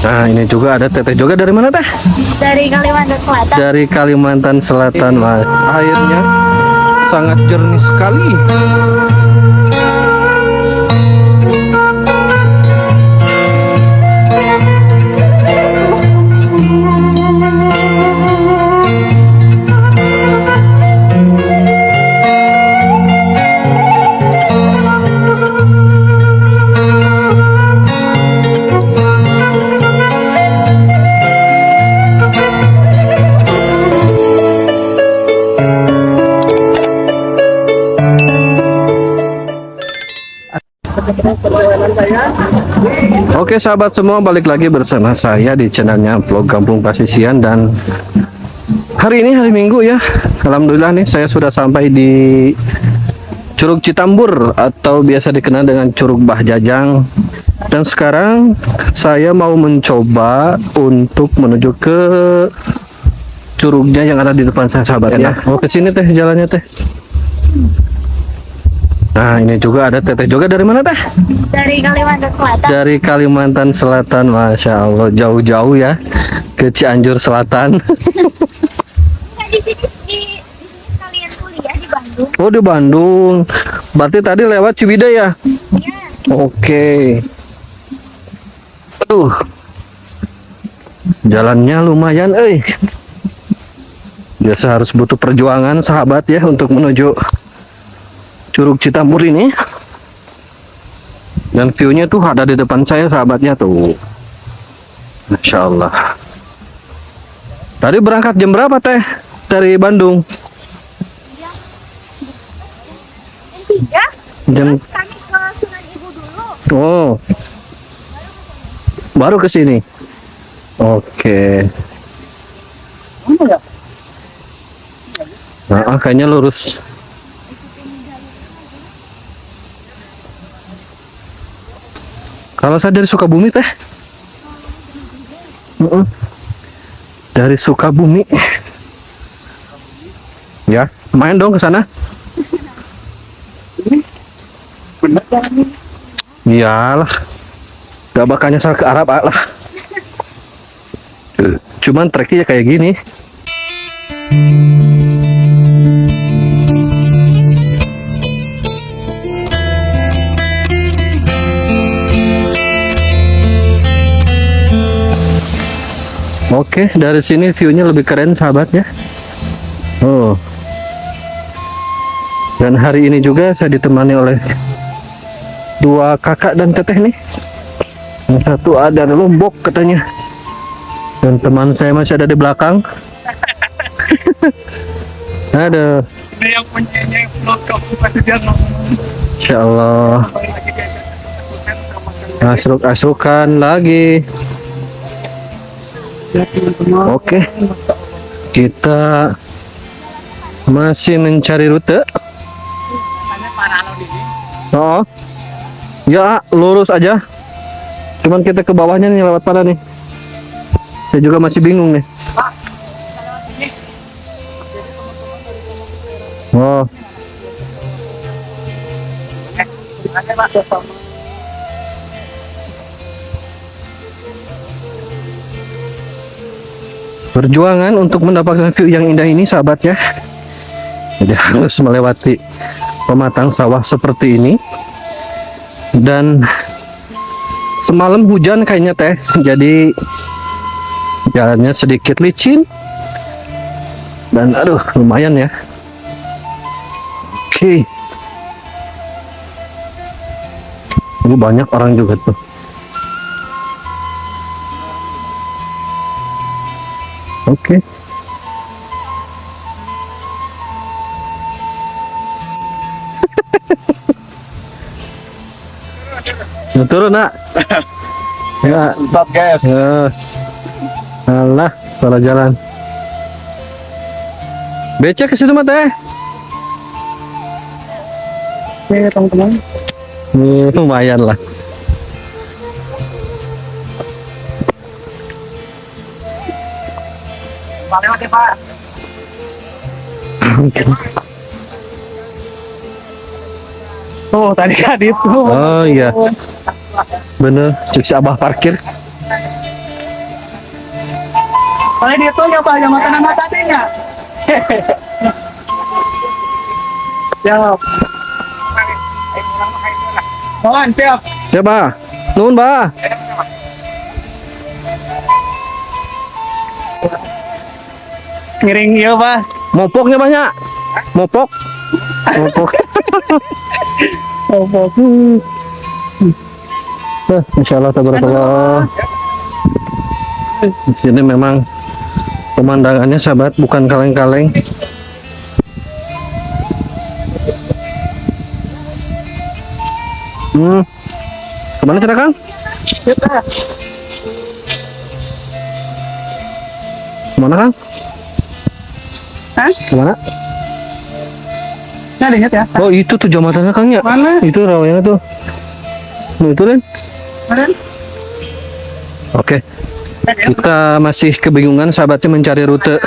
Nah, ini juga ada teteh juga dari mana teh? Dari Kalimantan Selatan. Dari Kalimantan Selatan, Mas. Airnya sangat jernih sekali. Oke sahabat semua, balik lagi bersama saya di channelnya Vlog Kampung Pasisian. Dan hari ini hari Minggu ya, alhamdulillah nih saya sudah sampai di Curug Citambur atau biasa dikenal dengan Curug Bahjajang. Dan sekarang saya mau mencoba untuk menuju ke curugnya yang ada di depan saya sahabat ya. Oh, ke sini teh jalannya teh. Nah, ini juga ada teteh juga dari mana teh? Dari Kalimantan Selatan. Dari Kalimantan Selatan, Masya Allah, jauh-jauh ya ke Cianjur Selatan. Nah, di sini kalian kuliah di Bandung. Oh, di Bandung. Berarti tadi lewat Ciwidey ya? Iya. Oke. Aduh, jalannya lumayan, biasa harus butuh perjuangan sahabat ya untuk menuju Curug Citambur ini. Dan view-nya tuh ada di depan saya sahabatnya tuh. Masya Allah. Tadi berangkat jam berapa teh dari Bandung? Jam 3. Jam Kami ke Sunan Ibu dulu. Oh, baru ke sini. Oke. Nah, kayaknya lurus. Kalau saya dari Sukabumi teh. Dari Sukabumi. Ya, main dong ke sana. Iyalah. Gak bakal nyasar ke Arab lah. Cuman treknya kayak gini. Oke, dari sini view-nya lebih keren sahabat ya. Oh. Dan hari ini juga saya ditemani oleh dua kakak dan teteh nih. Yang satu ada di Lombok katanya. Dan teman saya masih ada di belakang. Ada. Ini yang punyanya Vlog Kampung Pasisian. Insya Allah. Asruk-asrukan lagi. Oke, kita masih mencari rute. Oh, ya lurus aja. Cuman kita ke bawahnya nih lewat mana nih? Saya juga masih bingung nih. Oh. Perjuangan untuk mendapatkan view yang indah ini sahabat ya. Jadi harus melewati pematang sawah seperti ini. Dan semalam hujan kayaknya teh, jadi jalannya sedikit licin. Dan aduh lumayan ya. Oke. Ini banyak orang juga tuh. Oke. Turun nak. Ya. Stop guys. Ya. Alah, salah jalan. Becek ke situ mah teh. Oke teman-teman. Lumayan lah. Pak lewat ya Pak. Oh tadi kan itu. Oh iya. Bener, cuci abah parkir. Boleh dihitung ya Pak, yang makanan-makanannya. Siap. Mohon, siap. Ya, Bah. Nuhun, Bah. Ngiring iya Pak. Mopoknya banyak. Mopok. Mopok. Oh, Masya Allah, tabarakallah. Di sini memang pemandangannya sahabat bukan kaleng-kaleng. Kemana kita Kang? kita. Kemana Kang? Hah? Kemana? Nah, lihat ya. Oh itu tuh jamatannya Kang ya? Mana? Itu rawayannya tuh. Oh, itu Len. Mana? Oke. Kita masih kebingungan sahabatnya mencari rute.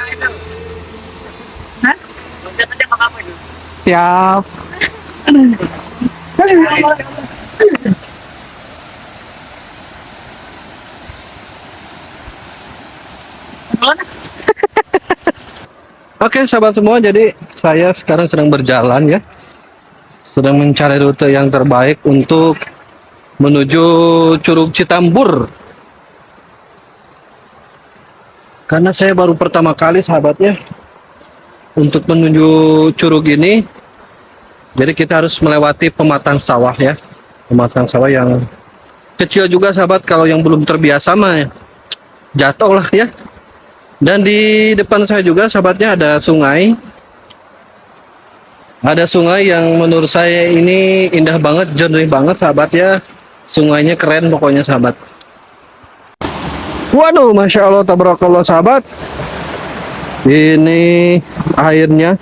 Hah? Siap. Oke sahabat semua, jadi saya sekarang sedang berjalan ya, sedang mencari rute yang terbaik untuk menuju Curug Citambur. Karena saya baru pertama kali sahabatnya untuk menuju curug ini, jadi kita harus melewati pematang sawah ya, pematang sawah yang kecil juga sahabat. Kalau yang belum terbiasa mah jatuh lah ya. Dan di depan saya juga sahabatnya ada sungai. Ada sungai yang menurut saya ini indah banget, jernih banget sahabat ya. Sungainya keren pokoknya sahabat. Waduh, Masya Allah, tabarakallah sahabat. Ini airnya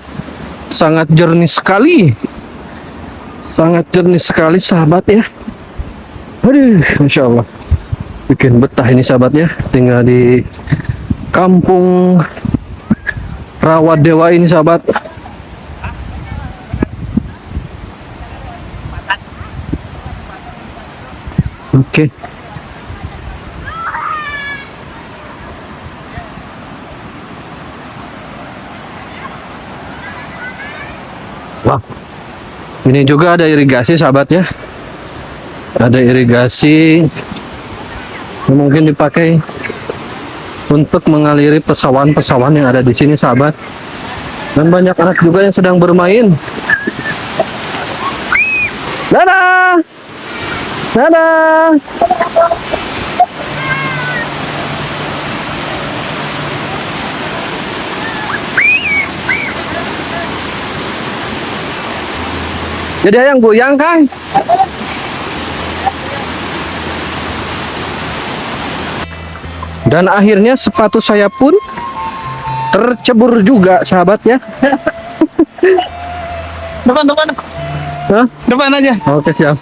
sangat jernih sekali. Sangat jernih sekali sahabat ya. Aduh, Masya Allah. Bikin betah ini sahabat ya. Tinggal di Kampung Rawadewa ini sahabat. Oke. Wah. Ini juga ada irigasi sahabat ya. Ada irigasi yang mungkin dipakai untuk mengaliri persawahan-persawahan yang ada di sini sahabat. Dan banyak anak juga yang sedang bermain. Dadah! Dadah! Jadi yang goyang kan? Dan akhirnya sepatu saya pun tercebur juga sahabat ya. Depan. Hah? Depan aja. Oke siap.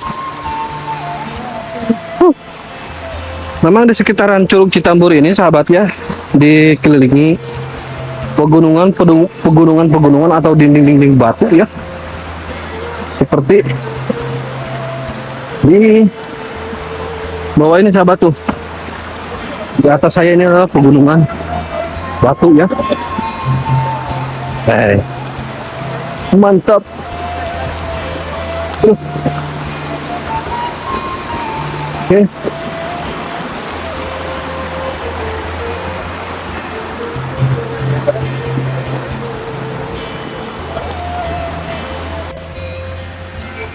Memang di sekitaran Curug Citambur ini sahabat ya, dikelilingi pegunungan atau dinding-dinding batu ya. Seperti di bawah ini sahabat tuh. Di atas saya ini adalah pegunungan batu ya. Mantap. Oke.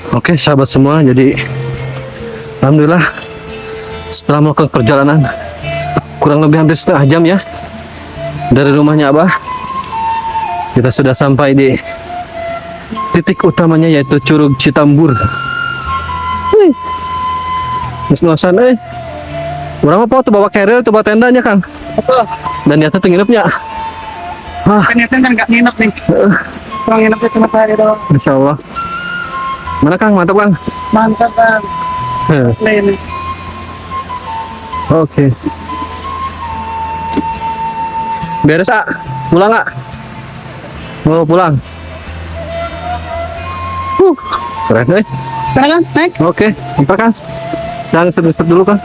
Oke sahabat semua, jadi alhamdulillah setelah melakukan perjalanan kurang lebih hampir setengah jam ya dari rumahnya Abah, kita sudah sampai di titik utamanya yaitu Curug Citambur. Nusan berapa tuh bawa carrier, coba tendanya Kang. Betul. Dan nyata tuh nginepnya. Ternyata kan nggak nginep nih. Kurang nginepnya cuma sehari doang. Insya Allah. Mana Kang, mantap Kang. Mantap Bang. Ini. Oke. Beres pulang mau pulang. Keren Sekarang kan naik. Oke, apa Kang? Jangan sedikit dulu Kang.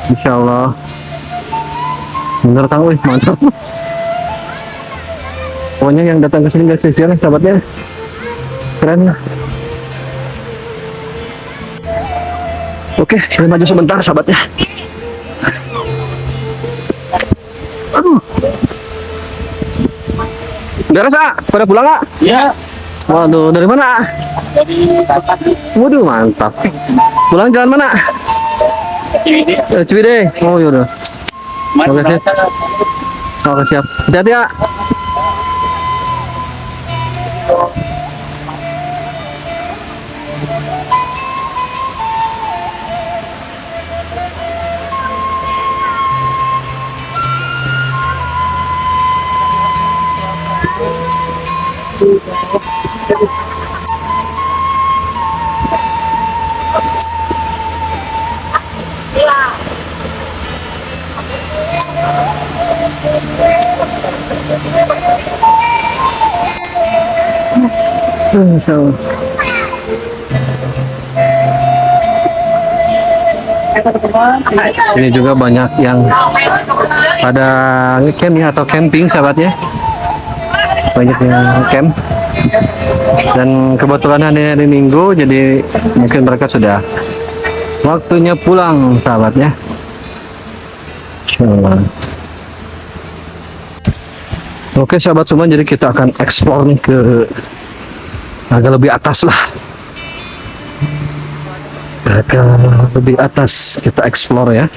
Insya Allah. Bener Kang, wih mantap. Pokoknya yang datang ke sini nggak sia-sia sahabatnya. Keren ya. Oke, kita maju sebentar sahabatnya. Aduh. Beres ah, pada pulang ah? Iya. Waduh, dari mana? Dari Kalpat. Waduh, mantap. Pulang jalan mana? Ciwidey. Ciwidey. Oh yaudah. Oke, siap. Oke, siap. Hati-hati ya. So. Sini juga banyak yang pada ngecamp ya atau camping sahabatnya. Banyak yang camp. Dan kebetulan hari Minggu jadi mungkin mereka sudah waktunya pulang sahabatnya. Oke sahabat semua, jadi kita akan explore nih ke agak lebih atas lah. Agak lebih atas kita explore ya.